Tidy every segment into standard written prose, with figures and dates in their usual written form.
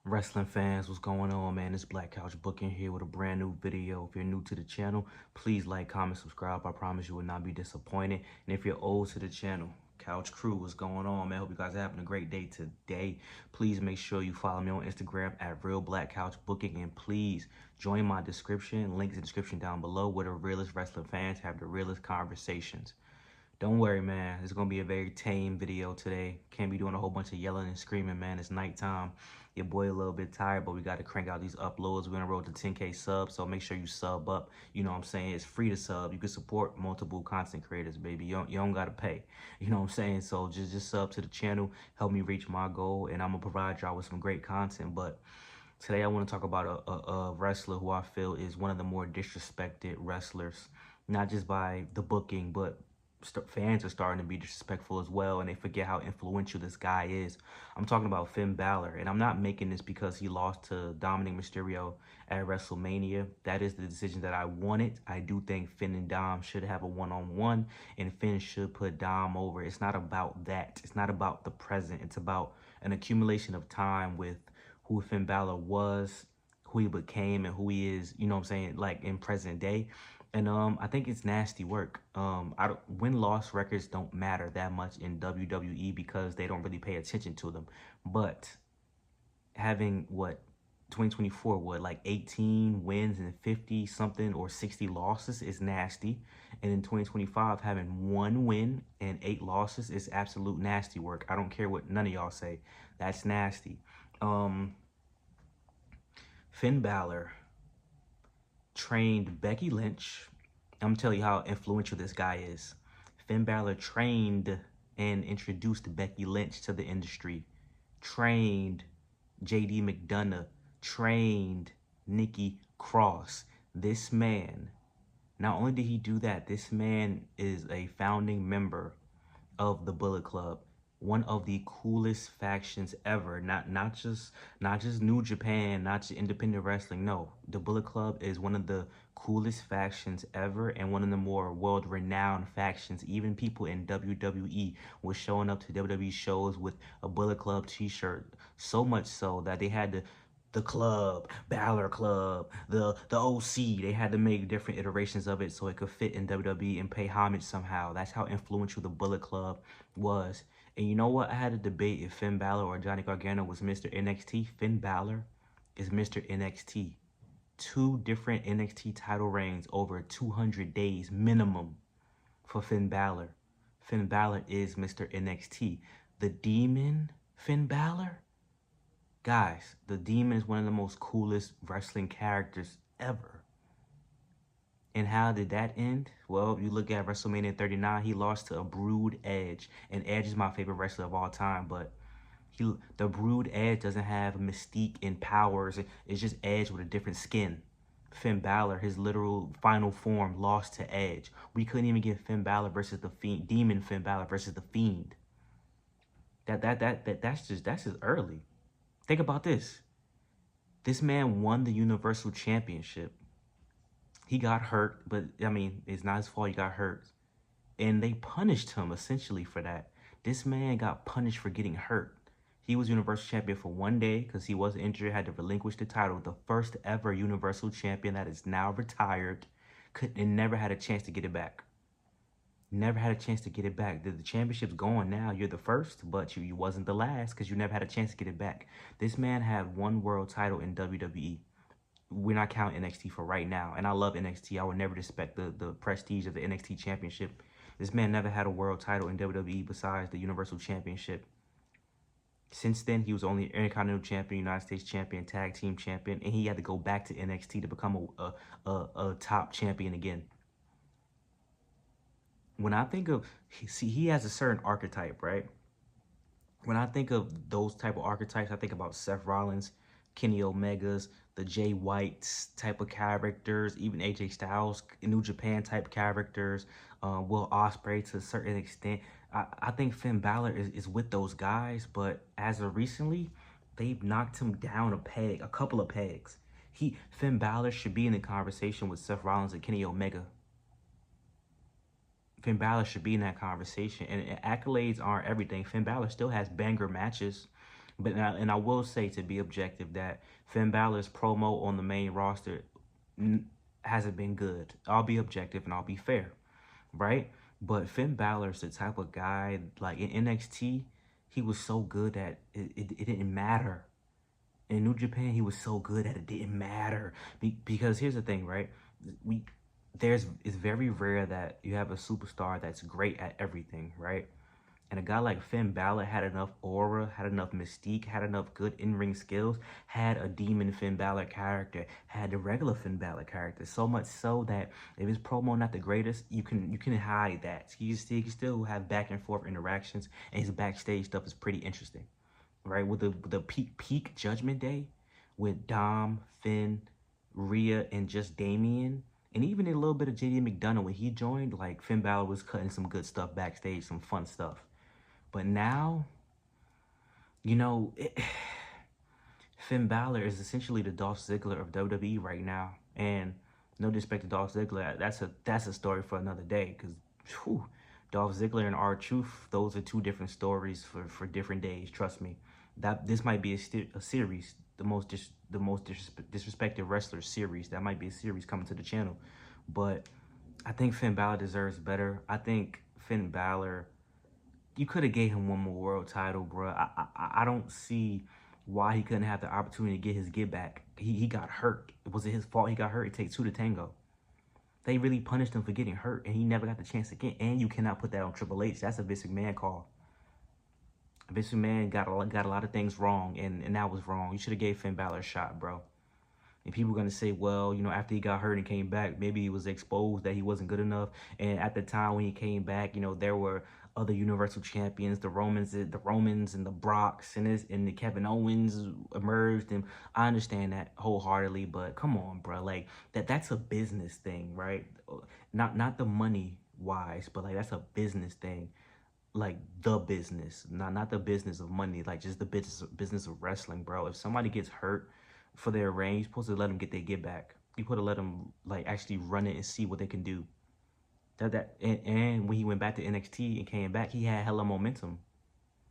Wrestling fans, what's going on, man? It's Black Couch Booking here with a brand new video. If you're new to the channel, please like, comment, subscribe. I promise you will not be disappointed. And if you're old to the channel, Couch Crew, what's going on, man? Hope you guys are having a great day today. Please make sure you follow me on Instagram at Real Black Couch Booking, and please join my description. Links in the description down below, where the realest wrestling fans have the realest conversations. Don't worry, man. It's going to be a very tame video today. Can't be doing a whole bunch of yelling and screaming, man. It's nighttime. Your boy a little bit tired, but we got to crank out these uploads. We're on the road to 10K subs, so make sure you sub up. You know what I'm saying? It's free to sub. You can support multiple content creators, baby. You don't got to pay. You know what I'm saying? So just sub to the channel. Help me reach my goal, and I'm going to provide y'all with some great content. But today I want to talk about a wrestler who I feel is one of the more disrespected wrestlers, not just by the booking, but fans are starting to be disrespectful as well, and they forget how influential this guy is. I'm talking about Finn Balor, and I'm not making this because he lost to Dominic Mysterio at WrestleMania. That is the decision that I wanted. I do think Finn and Dom should have a one-on-one, and Finn should put Dom over. It's not about that. It's not about the present. It's about an accumulation of time with who Finn Balor was, who he became, and who he is, you know what I'm saying, like in present day. And I think it's nasty work. Win-loss records don't matter that much in WWE because they don't really pay attention to them. But having 2024, like 18 wins and 50 something or 60 losses is nasty. And in 2025, having 1 win and 8 losses is absolute nasty work. I don't care what none of y'all say. That's nasty. Finn Balor trained Becky Lynch. I'm telling you how influential this guy is. Finn Balor trained and introduced Becky Lynch to the industry. Trained JD McDonough. Trained Nikki Cross. This man, not only did he do that, this man is a founding member of the Bullet Club. One of the coolest factions ever. Not just New Japan, not just independent wrestling. No, the Bullet Club is one of the coolest factions ever, and one of the more world-renowned factions. Even people in WWE were showing up to WWE shows with a Bullet Club t-shirt. So much so that they had the club, Balor Club, the OC. They had to make different iterations of it so it could fit in WWE and pay homage somehow. That's how influential the Bullet Club was. And you know what? I had a debate if Finn Balor or Johnny Gargano was Mr. NXT. Finn Balor is Mr. NXT. 2 different NXT title reigns over 200 days minimum for Finn Balor. Finn Balor is Mr. NXT. The Demon, Finn Balor? Guys, the Demon is one of the most coolest wrestling characters ever. And how did that end? Well, you look at WrestleMania 39, he lost to a Brood Edge. And Edge is my favorite wrestler of all time, but the Brood Edge doesn't have mystique and powers. It's just Edge with a different skin. Finn Balor, his literal final form, lost to Edge. We couldn't even get Finn Balor versus the Fiend, Demon Finn Balor versus the Fiend. That's just early. Think about this. This man won the Universal Championship. He got hurt, but I mean, it's not his fault he got hurt. And they punished him essentially for that. This man got punished for getting hurt. He was Universal Champion for 1 day because he was injured, had to relinquish the title. The first ever Universal Champion that is now retired and never had a chance to get it back. Never had a chance to get it back. The championship's going now. You're the first, but you wasn't the last because you never had a chance to get it back. This man had 1 world title in WWE. We're not counting NXT for right now. And I love NXT. I would never respect the prestige of the NXT Championship. This man never had a world title in WWE besides the Universal Championship. Since then, he was only Intercontinental Champion, United States Champion, Tag Team Champion, and he had to go back to NXT to become a top champion again. When I think of, see, he has a certain archetype, right? When I think of those type of archetypes, I think about Seth Rollins, Kenny Omegas, the Jay Whites type of characters, even AJ Styles, New Japan type characters, Will Ospreay to a certain extent. I think Finn Balor is with those guys, but as of recently, they've knocked him down a couple of pegs. Finn Balor should be in the conversation with Seth Rollins and Kenny Omega. Finn Balor should be in that conversation. And accolades aren't everything. Finn Balor still has banger matches. And I will say, to be objective, that Finn Balor's promo on the main roster hasn't been good. I'll be objective and I'll be fair, right? But Finn Balor's the type of guy, like in NXT, he was so good that it didn't matter. In New Japan, he was so good that it didn't matter. Because here's the thing, right? We it's very rare that you have a superstar that's great at everything, right? And a guy like Finn Balor had enough aura, had enough mystique, had enough good in-ring skills, had a demon Finn Balor character, had the regular Finn Balor character. So much so that if his promo not the greatest, you can hide that. You can still have back and forth interactions, and his backstage stuff is pretty interesting, right? With the peak Judgment Day, with Dom, Finn, Rhea, and just Damian. And even a little bit of JD McDonough when he joined, like Finn Balor was cutting some good stuff backstage, some fun stuff. But now, Finn Balor is essentially the Dolph Ziggler of WWE right now. And no disrespect to Dolph Ziggler, that's a story for another day. Because Dolph Ziggler and R-Truth, those are two different stories for different days. Trust me. This might be a series, the most disrespected wrestler series. That might be a series coming to the channel. But I think Finn Balor deserves better. I think Finn Balor, you could have gave him one more world title, bro. I don't see why he couldn't have the opportunity to get his get back. He got hurt. Was it his fault he got hurt? It takes two to tango. They really punished him for getting hurt, and he never got the chance again. And you cannot put that on Triple H. That's a Vince McMahon call. Vince McMahon got a lot of things wrong, and that was wrong. You should have gave Finn Balor a shot, bro. And people are going to say, well, after he got hurt and came back, maybe he was exposed that he wasn't good enough. And at the time when he came back, there were other Universal Champions, the Romans and the Brocks and the Kevin Owens emerged. And I understand that wholeheartedly, but come on, bro. Like, that's a business thing, right? Not the money wise, but like that's a business thing. Like the business, not the business of money, like just the business of wrestling, bro. If somebody gets hurt for their reign, you're supposed to let them get their get back. You supposed to let them like actually run it and see what they can do. And when he went back to NXT and came back, he had hella momentum.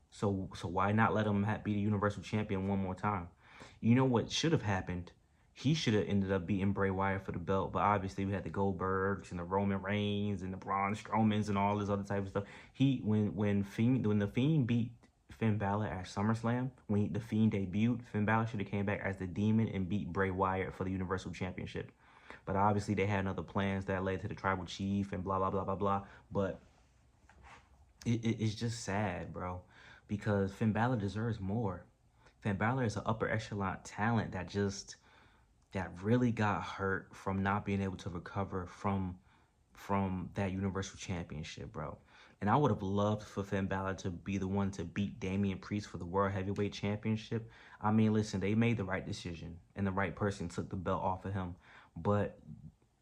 So why not let him be the Universal Champion one more time? You know what should have happened? He should have ended up beating Bray Wyatt for the belt, but obviously we had the Goldbergs and the Roman Reigns and the Braun Strowmans and all this other type of stuff. When the Fiend beat Finn Balor at SummerSlam, when the Fiend debuted, Finn Balor should have came back as the Demon and beat Bray Wyatt for the Universal Championship. But obviously they had other plans that led to the Tribal Chief and blah, blah, blah, blah, blah. But it's just sad, bro, because Finn Balor deserves more. Finn Balor is an upper echelon talent that really got hurt from not being able to recover from that Universal Championship, bro. And I would have loved for Finn Balor to be the one to beat Damian Priest for the World Heavyweight Championship. I mean, listen, they made the right decision, and the right person took the belt off of him. But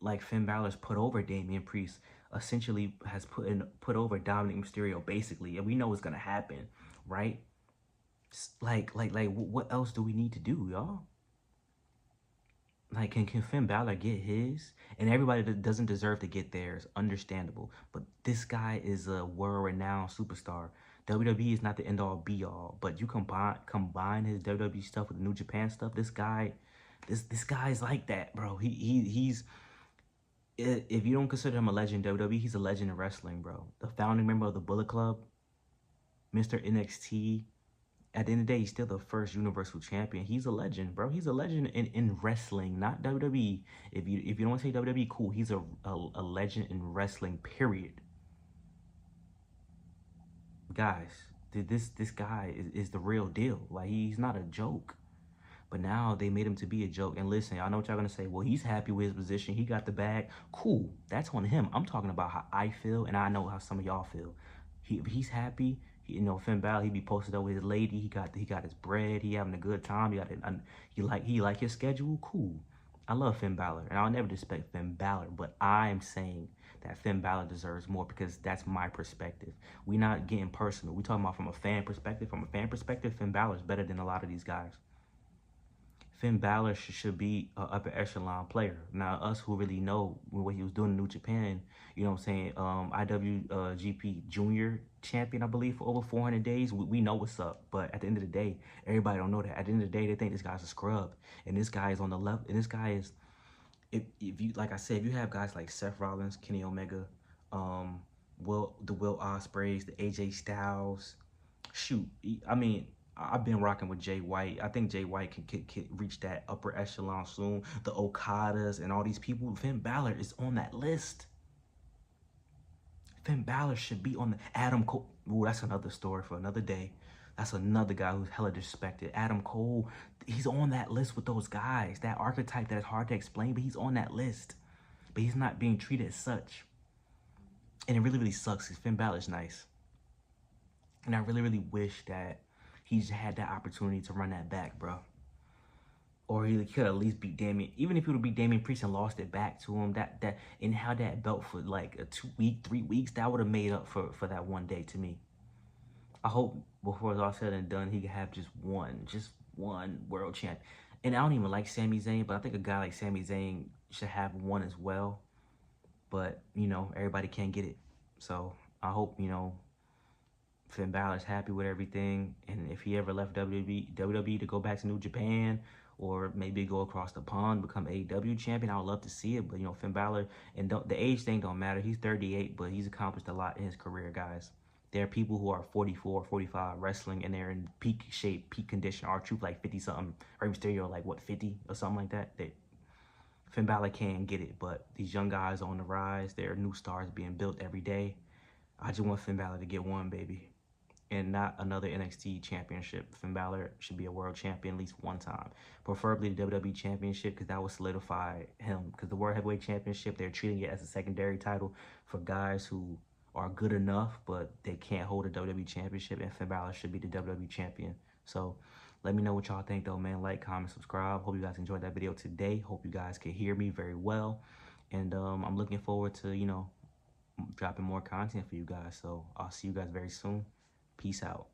like Finn Balor's put over Damian Priest, essentially has put over Dominic Mysterio, basically, and we know what's gonna happen, right? Like, what else do we need to do, y'all? Like, can Finn Balor get his? And everybody that doesn't deserve to get theirs, understandable. But this guy is a world-renowned superstar. WWE is not the end-all, be-all. But you combine his WWE stuff with the New Japan stuff, this guy's like that, bro. He's if you don't consider him a legend in WWE, he's a legend in wrestling, bro. The founding member of the Bullet Club, Mr. NXT. At the end of the day, he's still the first Universal Champion. He's a legend, bro. He's a legend in wrestling, not WWE. If you don't want to say WWE, cool. He's a legend in wrestling, period. Guys, this guy is the real deal. Like, he's not a joke. But now they made him to be a joke. And listen, I know what y'all gonna say. Well, he's happy with his position. He got the bag. Cool. That's on him. I'm talking about how I feel, and I know how some of y'all feel. He's happy. Finn Balor, he be posted up with his lady. He got his bread. He having a good time. He like his schedule. Cool. I love Finn Balor, and I'll never disrespect Finn Balor. But I'm saying that Finn Balor deserves more because that's my perspective. We're not getting personal. We're talking about from a fan perspective. From a fan perspective, Finn Balor is better than a lot of these guys. Finn Balor should be an upper echelon player. Now, us who really know what he was doing in New Japan, you know what I'm saying, IWGP Junior champion, I believe, for over 400 days, we know what's up. But at the end of the day, everybody don't know that. At the end of the day, they think this guy's a scrub. And this guy is on the level. And this guy is, if you, like I said, if you have guys like Seth Rollins, Kenny Omega, the Will Ospreys, the AJ Styles, shoot, I mean, I've been rocking with Jay White. I think Jay White can reach that upper echelon soon. The Okadas and all these people. Finn Balor is on that list. Finn Balor should be on the Adam Cole. Ooh, that's another story for another day. That's another guy who's hella disrespected. Adam Cole, he's on that list with those guys. That archetype that is hard to explain, but he's on that list. But he's not being treated as such. And it really, really sucks because Finn Balor's nice. And I really, really wish that he just had that opportunity to run that back, bro. Or he could at least beat Damian. Even if he would beat Damian Priest and lost it back to him, and held that belt for like a 3 weeks, that would have made up for that one day to me. I hope before it's all said and done, he could have just one world champ. And I don't even like Sami Zayn, but I think a guy like Sami Zayn should have one as well. But, you know, everybody can't get it. So I hope, you know, Finn Balor's happy with everything, and if he ever left WWE to go back to New Japan, or maybe go across the pond, become AEW champion, I would love to see it. But, you know, Finn Balor, and the age thing don't matter. He's 38, but he's accomplished a lot in his career, guys. There are people who are 44, 45 wrestling, and they're in peak shape, peak condition. R-Truth like 50-something, or Mysterio like, what, 50 or something like that. Finn Balor can't get it, but these young guys are on the rise. There are new stars being built every day. I just want Finn Balor to get one, baby. And not another NXT championship. Finn Balor should be a world champion at least one time. Preferably the WWE championship, because that would solidify him. Because the World Heavyweight Championship, they're treating it as a secondary title for guys who are good enough, but they can't hold a WWE championship. And Finn Balor should be the WWE champion. So let me know what y'all think, though, man. Like, comment, subscribe. Hope you guys enjoyed that video today. Hope you guys can hear me very well. And I'm looking forward to, you know, dropping more content for you guys. So I'll see you guys very soon. Peace out.